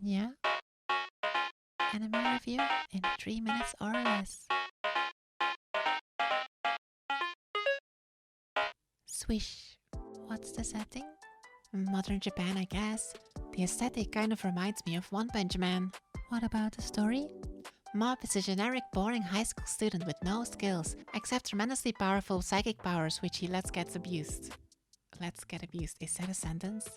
Yeah, anime review in 3 minutes or less. Swish. What's the setting? Modern Japan, I guess. The aesthetic kind of reminds me of One Punch Man. What about the story? Mob is a generic, boring high school student with no skills, except tremendously powerful psychic powers which he lets get abused. Let's get abused, is that a sentence?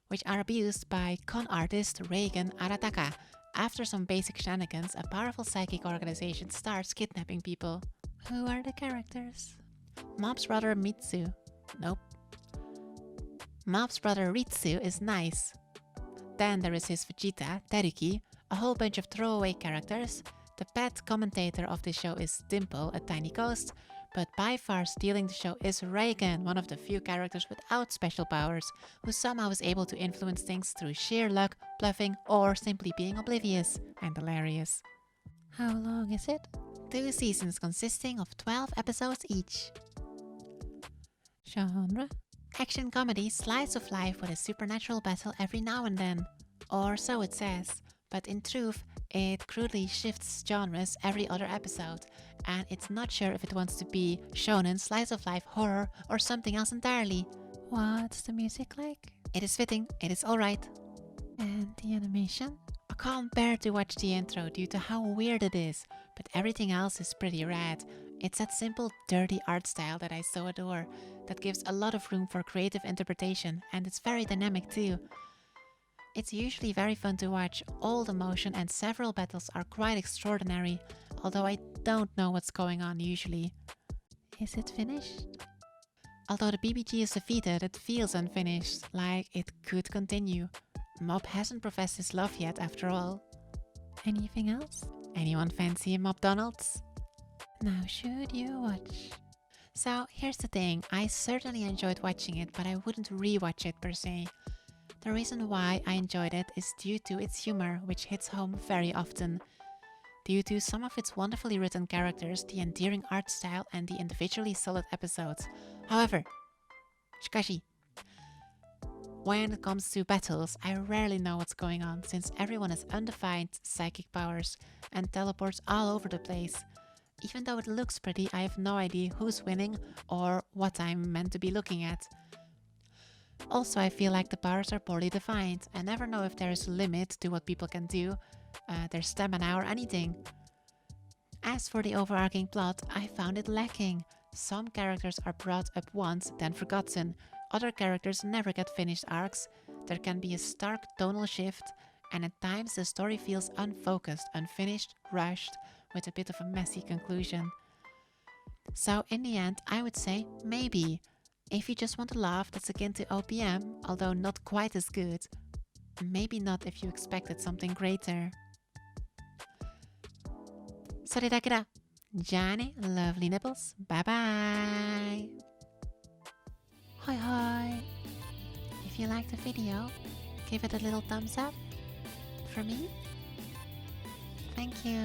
Which are abused by con artist Reigen Arataka. After some basic shenanigans, a powerful psychic organization starts kidnapping people. Who are the characters? Mob's brother Mitsu. Nope. Mob's brother Ritsu is nice. Then there is his Vegeta, Teruki, a whole bunch of throwaway characters. The pet commentator of the show is Dimple, a tiny ghost, but by far stealing the show is Reigen, one of the few characters without special powers, who somehow is able to influence things through sheer luck, bluffing, or simply being oblivious. And hilarious. How long is it? 2 seasons consisting of 12 episodes each. Genre? Action comedy, slice of life with a supernatural battle every now and then. Or so it says, but in truth, it crudely shifts genres every other episode, and it's not sure if it wants to be shonen, slice of life, horror, or something else entirely. What's the music like? It is fitting, it is alright. And the animation? I can't bear to watch the intro due to how weird it is, but everything else is pretty rad. It's that simple, dirty art style that I so adore, that gives a lot of room for creative interpretation, and it's very dynamic too. It's usually very fun to watch, all the motion and several battles are quite extraordinary, although I don't know what's going on usually. Is it finished? Although the BBG is defeated, it feels unfinished, like it could continue. Mob hasn't professed his love yet after all. Anything else? Anyone fancy a McDonald's? Now should you watch? So here's the thing, I certainly enjoyed watching it, but I wouldn't rewatch it per se. The reason why I enjoyed it is due to its humor, which hits home very often. Due to some of its wonderfully written characters, the endearing art style and the individually solid episodes. However, shikashi, when it comes to battles, I rarely know what's going on since everyone has undefined psychic powers and teleports all over the place. Even though it looks pretty, I have no idea who's winning or what I'm meant to be looking at. Also, I feel like the powers are poorly defined. I never know if there is a limit to what people can do, their stamina or anything. As for the overarching plot, I found it lacking. Some characters are brought up once, then forgotten. Other characters never get finished arcs. There can be a stark tonal shift, and at times the story feels unfocused, unfinished, rushed, with a bit of a messy conclusion. So in the end, I would say maybe. If you just want to laugh, that's akin to OPM, although not quite as good. Maybe not if you expected something greater. それだけだ。じゃあね、lovely nipples. Bye bye. Hi hi. If you liked the video, give it a little thumbs up. For me? Thank you.